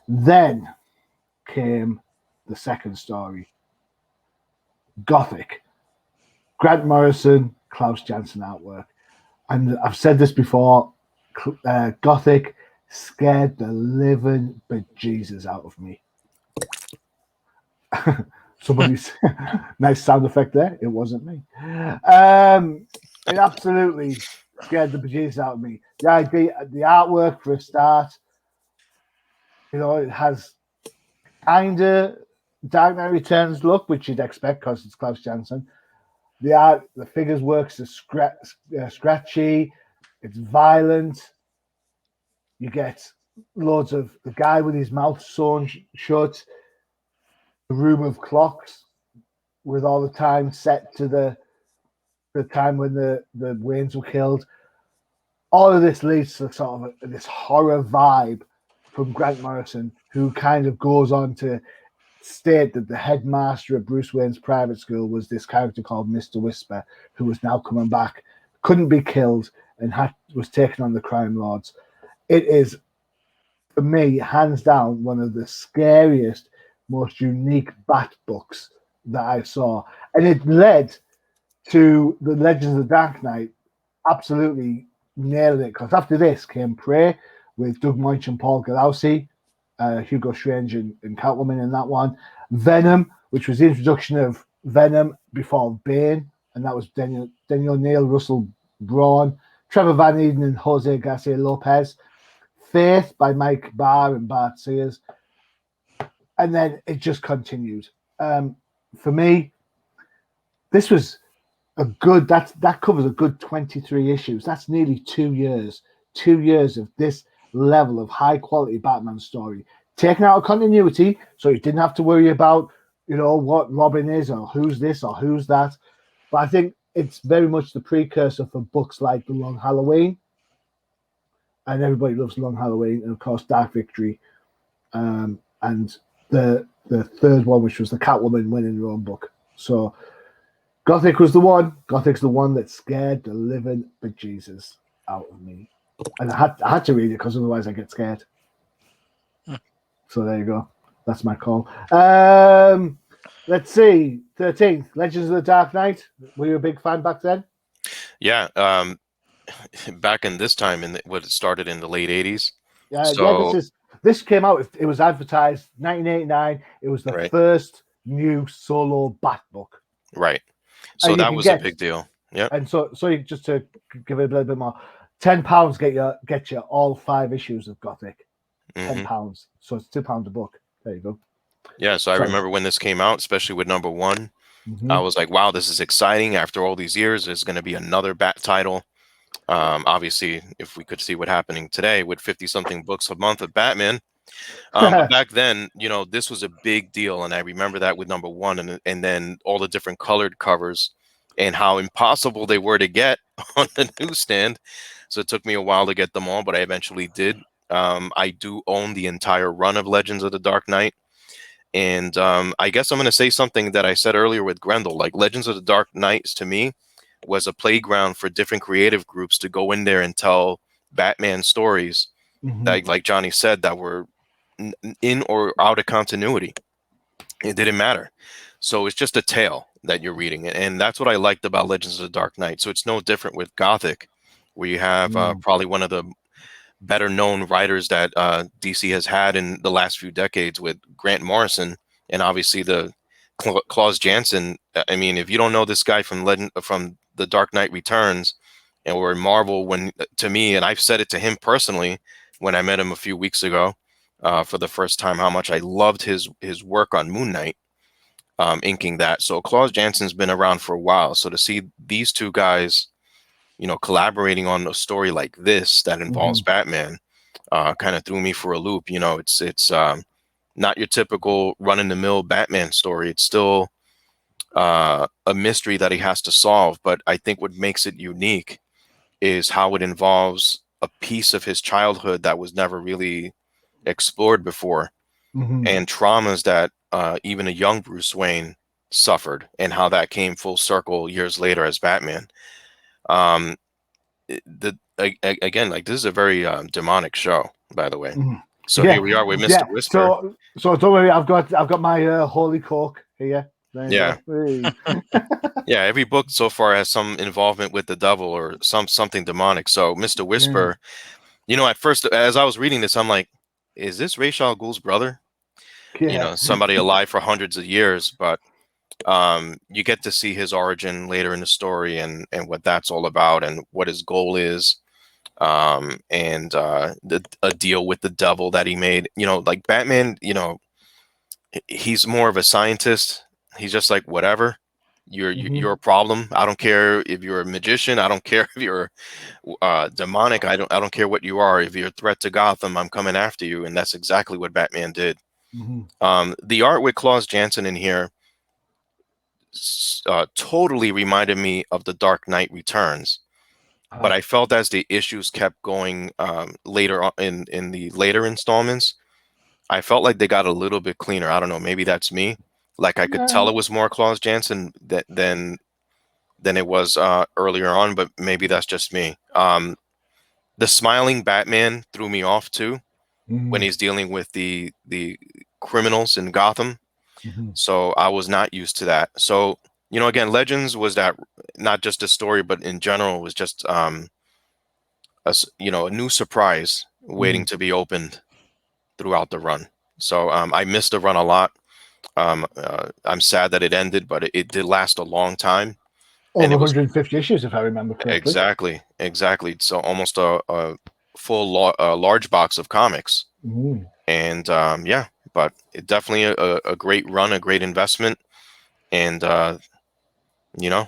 Then came the second story, Gothic. Grant Morrison, Klaus Janson artwork. And I've said this before, Gothic scared the living bejesus out of me. Somebody's nice sound effect there. It wasn't me. It absolutely scared the bejesus out of me. The idea, the artwork for a start, you know, it has kind of Dark Knight Returns look, which you'd expect because it's Klaus Janson. The art, the figures works are scratchy. It's violent. You get loads of the guy with his mouth sewn shut. The room of clocks with all the time set to the time when the Waynes were killed. All of this leads to sort of this horror vibe from Grant Morrison, who kind of goes on to state that the headmaster of Bruce Wayne's private school was this character called Mr. Whisper, who was now coming back, couldn't be killed, and was taking on the crime lords. It is, for me, hands down, one of the scariest, most unique Bat books that I saw. And it led to the Legends of the Dark Knight absolutely nailed it, because after this came Prey with Doug Moench and Paul Galausi, Hugo Strange and Catwoman in that one. Venom, which was the introduction of Venom before Bane, and that was Daniel O'Neill, Russell Braun, Trevor Van Eden and Jose Garcia Lopez. Faith by Mike Barr and Bart Sears. And then it just continued. For me, this was a good, that covers a good 23 issues. That's nearly 2 years. 2 years of this level of high quality Batman story, taken out of continuity, so you didn't have to worry about, what Robin is or who's this or who's that. But I think it's very much the precursor for books like The Long Halloween, and everybody loves Long Halloween, and of course Dark Victory, and the third one, which was the Catwoman winning her own book. So Gothic was the one. Gothic's the one that scared the living bejesus out of me, and I had to read it because otherwise I get scared. So there you go. That's my call. Let's see. 13th, Legends of the Dark Knight. Were you a big fan back then? Yeah. Back in this time, what it started in the late 80s. Yeah, this came out. It was advertised 1989. It was the first new solo Bat book. Right. So that was a big deal. Yeah. And so you, just to give it a little bit more, £10 get you all 5 issues of Gothic. £10. So it's £2 a book. There you go. Yeah. So I remember when this came out, especially with number 1, I was like, wow, this is exciting. After all these years, there's going to be another Bat title. Obviously, if we could see what's happening today with 50-something books a month of Batman. But back then, this was a big deal. And I remember that with number 1 and then all the different colored covers and how impossible they were to get on the newsstand. So it took me a while to get them all, but I eventually did. I do own the entire run of Legends of the Dark Knight. And I guess I'm going to say something that I said earlier with Grendel. Like, Legends of the Dark Knights, to me, was a playground for different creative groups to go in there and tell Batman stories that, like Johnny said, that were in or out of continuity. It didn't matter. So it's just a tale that you're reading. And that's what I liked about Legends of the Dark Knight. So it's no different with Gothic, where you have probably one of the better known writers that DC has had in the last few decades with Grant Morrison, and obviously the Klaus Janson. I mean, if you don't know this guy from The Dark Knight Returns or Marvel, to me, and I've said it to him personally when I met him a few weeks ago for the first time, how much I loved his work on Moon Knight, inking that. So Klaus Janson's been around for a while. So to see these two guys, collaborating on a story like this that involves Batman, kind of threw me for a loop. It's not your typical run-of-the-mill Batman story. It's still a mystery that he has to solve. But I think what makes it unique is how it involves a piece of his childhood that was never really explored before, and traumas that even a young Bruce Wayne suffered, and how that came full circle years later as Batman. Again, like, this is a very demonic show, by the way. So here we are with Mr. Whisper. So don't worry, I've got my holy cork here. Yeah. Yeah, every book so far has some involvement with the devil or something demonic. So Mr. Whisper, at first, as I was reading this, I'm like, is this Ra's al Ghul's brother? Somebody alive for hundreds of years, but you get to see his origin later in the story and what that's all about and what his goal is, and a deal with the devil that he made. Like Batman, he's more of a scientist. He's just like, whatever, you're a problem. I don't care if you're a magician. I don't care if you're demonic. I don't care what you are. If you're a threat to Gotham, I'm coming after you. And that's exactly what Batman did. The art with Klaus Janson in here totally reminded me of The Dark Knight Returns, but I felt as the issues kept going later on in the later installments, I felt like they got a little bit cleaner. I don't know. Maybe that's me. Like I could tell it was more Klaus Janson than it was earlier on, but maybe that's just me. The smiling Batman threw me off too when he's dealing with the criminals in Gotham. So I was not used to that. So, again, Legends was that not just a story, but in general was just a new surprise waiting to be opened throughout the run. So I missed the run a lot. I'm sad that it ended, but it did last a long time. Over 150 issues, if I remember correctly. Exactly. So almost a full large box of comics. And but it definitely a great run, a great investment. And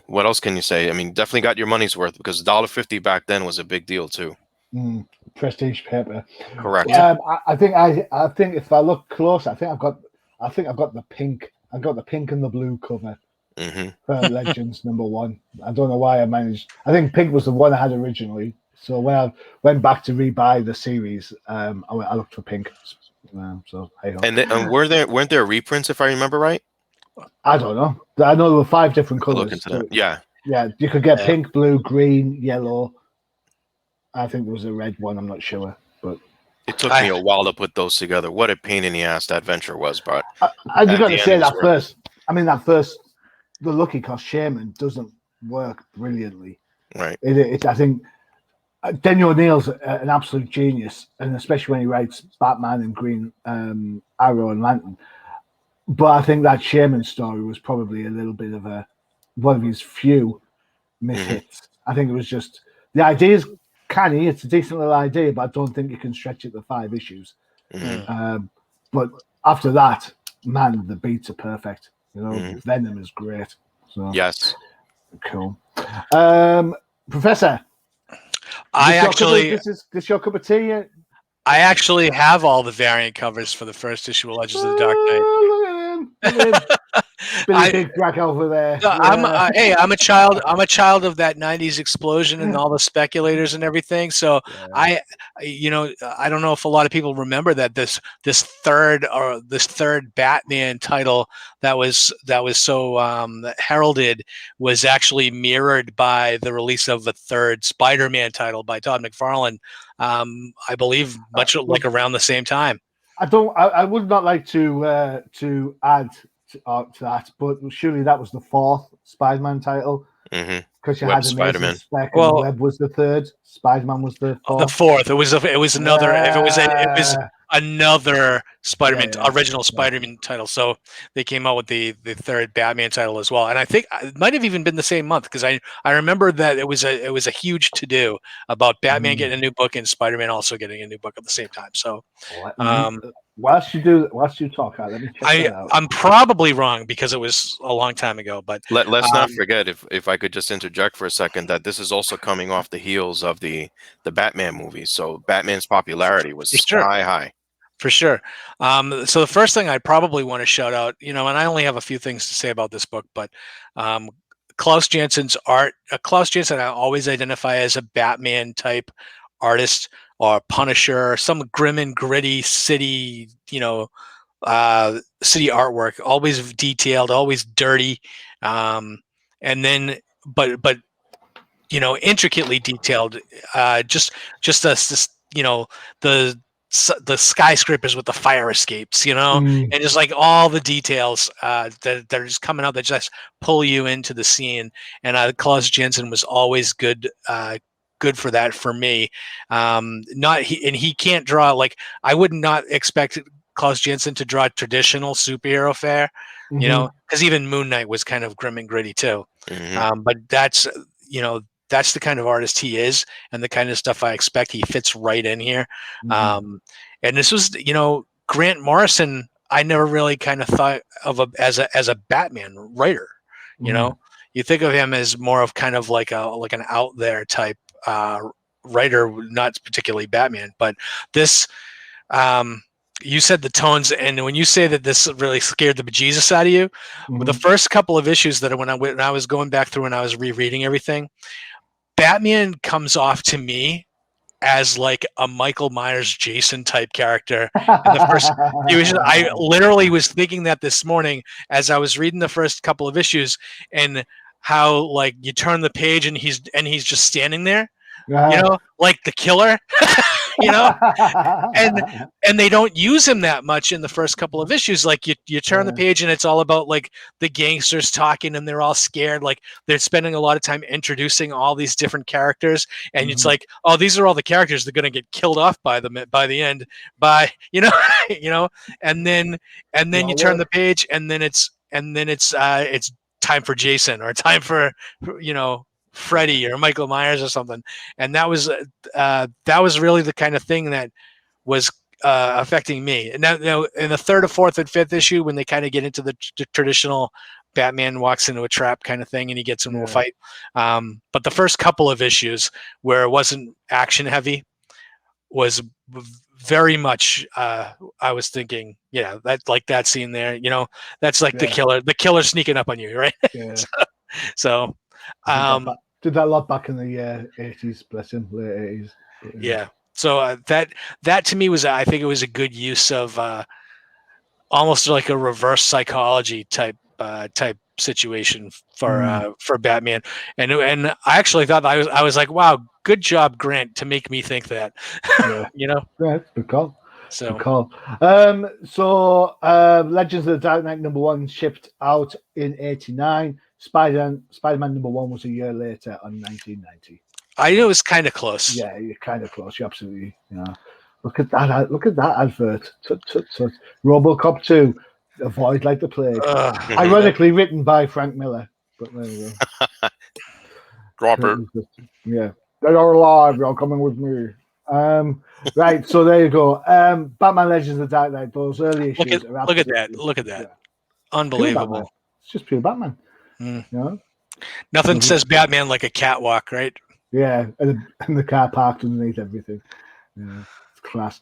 what else can you say? I mean, definitely got your money's worth, because $1.50 back then was a big deal too. Prestige paper. Correct. I think if I look close, I think I've got the pink. I've got the pink and the blue cover for Legends #1. I don't know why I managed. I think pink was the one I had originally. So when I went back to rebuy the series, I looked for pink. So and weren't there reprints, if I remember right? I don't know. I know there were 5 different colors. So, yeah. You could get pink, blue, green, yellow. I think there was a red one. I'm not sure, but it took me a while to put those together. What a pain in the ass that venture was, but you got to say that first. I mean, the Lucky Cost Shaman doesn't work brilliantly. Right. I think Denny O'Neill's an absolute genius, and especially when he writes Batman and Green Arrow and Lantern. But I think that Shaman story was probably a little bit of one of his few mishits. I think it was just the idea's canny. It's a decent little idea, but I don't think you can stretch it to 5 issues. But after that, man, the beats are perfect. Venom is great. So yes, cool. Professor, this is your cup of tea. I actually have all the variant covers for the first issue of Legends of the Dark Knight. Look at him. Billy Big Black over there. I'm a child of that '90s explosion and all the speculators and everything. So I don't know if a lot of people remember that this third Batman title that was so heralded was actually mirrored by the release of a third Spider-Man title by Todd McFarlane. I believe much like around the same time. I would not like to add to that, but surely that was the 4th Spider-Man title, because you had Spider-Man. Well, Web was the 3rd. Spider-Man was the 4th. The 4th. It was another. It was another Spider-Man original Spider-Man title. So they came out with the 3rd Batman title as well, and I think it might have even been the same month, because I remember that it was a huge to do about Batman getting a new book and Spider-Man also getting a new book at the same time. So whilst you talk, let me check that out. I'm probably wrong because it was a long time ago, but let's not forget, if I could just interject for a second, that this is also coming off the heels of the Batman movies. So Batman's popularity was sky high. For sure. So the first thing I probably want to shout out, and I only have a few things to say about this book, but Klaus Janson's art. Klaus Janson I always identify as a Batman type artist or Punisher, some grim and gritty city, city artwork, always detailed, always dirty, and then but intricately detailed. Just this, the skyscrapers with the fire escapes, and just like all the details that are just coming out that just pull you into the scene. And Klaus Janson was always good for that for me. He can't draw, like, I would not expect Klaus Janson to draw traditional superhero fare, because even Moon Knight was kind of grim and gritty too. But that's the kind of artist he is, and the kind of stuff I expect. He fits right in here. And this was, Grant Morrison, I never really kind of thought of as a Batman writer. You think of him as more of kind of like an out there type writer, not particularly Batman. But this, you said the tones, and when you say that this really scared the bejesus out of you, with the first couple of issues that when I was going back through and I was rereading everything, Batman comes off to me as like a Michael Myers Jason type character in the first few issues. I literally was thinking that this morning as I was reading the first couple of issues, and how like you turn the page and he's just standing there, like the killer. And they don't use him that much in the first couple of issues. Like you turn the page and it's all about like the gangsters talking and they're all scared. Like they're spending a lot of time introducing all these different characters, and it's like, oh, these are all the characters that are going to get killed off by the end, and then you turn the page and then it's time for Jason or time for Freddy or Michael Myers or something. And that was really the kind of thing that was affecting me. And now, in the third or fourth and fifth issue, when they kind of get into the traditional Batman walks into a trap kind of thing and he gets into a fight. But the first couple of issues where it wasn't action heavy was very much, I was thinking, that scene there, that's like the killer sneaking up on you, right? Yeah. So did that a lot back in the 80s, bless him, late 80s. Yeah. So that to me was, I think it was a good use of almost like a reverse psychology type situation for Batman, and I actually thought that I was like, wow, good job, Grant, to make me think that. Yeah, good call. So good call. Legends of the Dark Knight #1 shipped out in '89. Spider-Man #1 was a year later on 1990. I knew it was kind of close. Yeah, you're kind of close. You absolutely. Look at that! Look at that advert. RoboCop 2, avoid like the plague. Ironically written by Frank Miller, but there you go. Drop it. Yeah, they are alive. You're coming with me. Right. So there you go. Batman Legends of the Dark Knight. Those early issues. Look at that! Look at that! Yeah. Unbelievable. It's just pure Batman. Nothing says Batman like a catwalk, right? Yeah, and the car parked underneath everything. Yeah, it's class.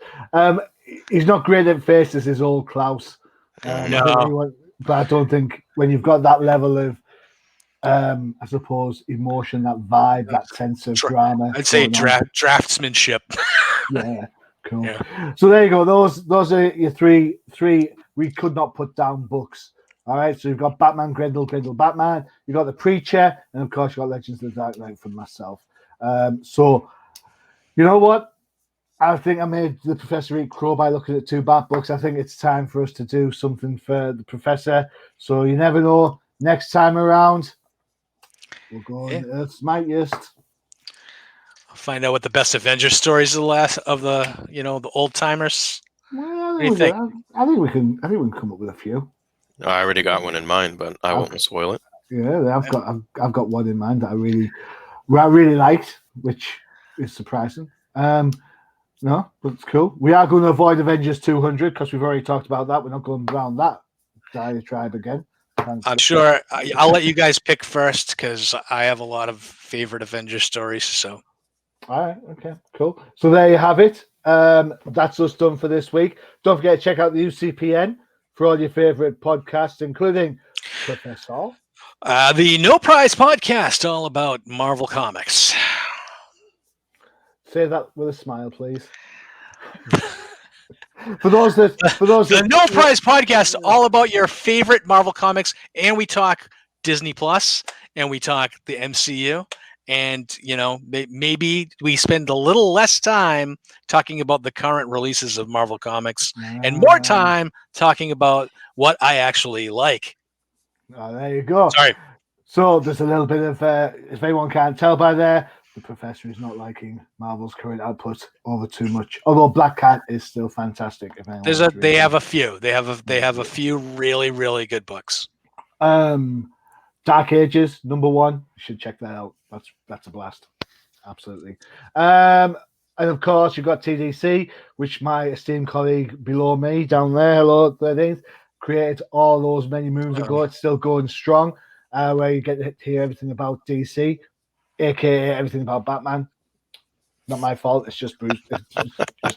He's not great at faces, his old Klaus. No. But I don't think when you've got that level of, I suppose, emotion, that vibe, that sense of drama. I'd say draftsmanship. Yeah, cool. Yeah. So there you go. Those are your three we could not put down books. All right, so you've got Batman, Grendel, Batman. You've got The Preacher, and of course, you've got Legends of the Dark Knight from myself. So, you know what? I think I made the Professor eat crow by looking at 2 Bat books. I think it's time for us to do something for the Professor. So you never know. Next time around, we'll go on Earth's Mightiest. I'll find out what the best Avengers stories of the old timers. Well, I think we can come up with a few. I already got one in mind, but I won't spoil it. Yeah, I've got one in mind that I really liked, which is surprising. No, but it's cool. We are going to avoid Avengers 200 because we've already talked about that. We're not going around that diatribe again. I'm sure I'll let you guys pick first because I have a lot of favorite Avengers stories. So, all right, okay, cool. So there you have it. That's us done for this week. Don't forget to check out the UCPN for all your favorite podcasts, including Professor. The No Prize podcast, all about Marvel Comics. Say that with a smile, please. For those that the No Prize podcast, all about your favorite Marvel Comics, and we talk Disney Plus, and we talk the MCU, and maybe we spend a little less time talking about the current releases of Marvel Comics, and more time talking about what I actually like. Oh, there you go. Sorry. So there's a little bit of, if anyone can't tell by there, the Professor is not liking Marvel's current output over too much. Although Black Cat is still fantastic. They have a few. They have a few really, really good books. Dark Ages #1. You should check that out. That's a blast. Absolutely. And of course you've got TDC, which my esteemed colleague below me down there, hello 13th, created all those many moons ago. It's still going strong. Where you get to hear everything about DC, aka everything about Batman. Not my fault. It's just Bruce. It's just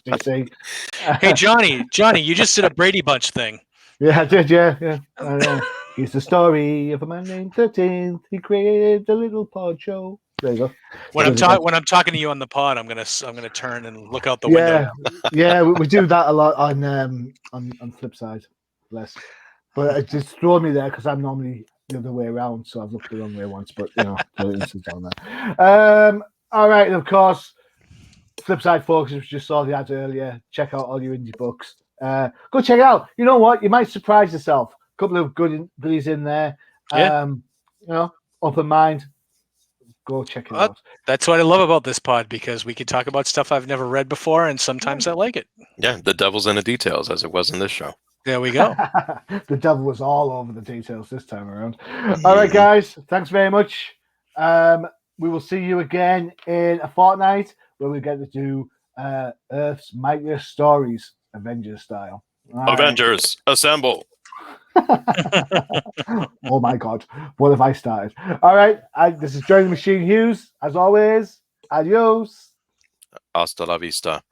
DC. Hey, Johnny, you just did a Brady Bunch thing. Yeah, I did. Yeah. Here's the story of a man named 13th. He created a little pod show. There you go. When I'm talking to you on the pod, I'm gonna turn and look out the window. Yeah, we do that a lot on flip side, less. But it just threw me there because I'm normally the other way around, so I've looked the wrong way once. But it's down there. All right, and of course, flip side, folks. If you just saw the ad earlier, check out all your indie books. Go check it out. You know what? You might surprise yourself. A couple of goodies in there. Yeah. Open mind. Go check it out. That's what I love about this pod, because we can talk about stuff I've never read before, and sometimes I like it. Yeah, the devil's in the details, as it was in this show. There we go. The devil was all over the details this time around. All right, guys. Thanks very much. We will see you again in a fortnight where we get to do Earth's Mightiest Stories, Avengers style. All Avengers, assemble. Oh my God, what have I started? All right, this is Join the Machine Hughes. As always, adios. Hasta la vista.